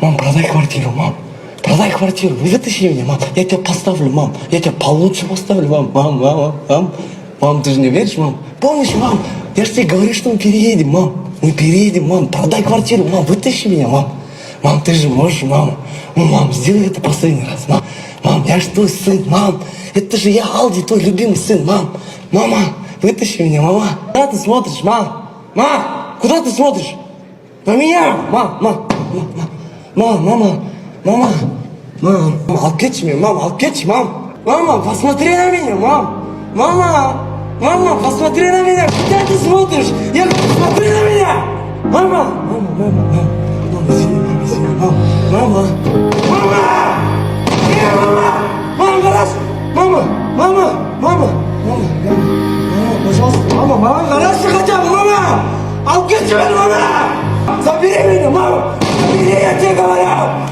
Мам, продай квартиру, мам. Продай квартиру, вытащи меня, мам. Я тебя поставлю, мам. Я тебя получше поставлю, мам. Мам. Мам, ты же не веришь, мам? Помнишь, мам? Я же тебе говорю, что мы переедем, мам. Мы переедем, мам. Продай квартиру, мам. Вытащи меня, мам. Мам, ты же можешь, мам. Мам, сделай это последний раз, мам. Мам, я же твой сын, мам. Это же я, Алди, твой любимый сын, мам. Мама, вытащи меня, мама. Куда ты смотришь, мам? Мам, куда ты смотришь? На меня! Мама, алып кетші мен, мам, алып кетші, мам. Мама, посмотри на меня, мам. Мама, посмотри на меня. Куда ты смотришь? Я говорю, посмотри на меня. Мама, извини, мама. Мама, гараж. Мама, пожалуйста, мама, гараж хотя бы, мама. Алып кетші мені, мама. Забери меня, мама! Забери, я тебе говорю!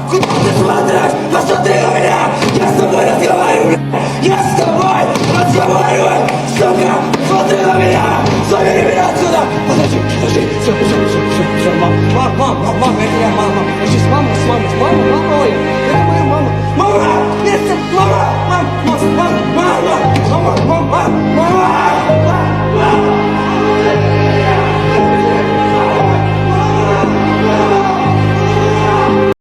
Куда ты смотришь? Посмотри на меня! Я с тобой разговариваю! Я с тобой разговариваю! Сука! Смотри на меня! Забери меня отсюда! Подожди! Все, мама, это я, мама! Я сейчас мама, ой! Это моя мама! Мама! Мама!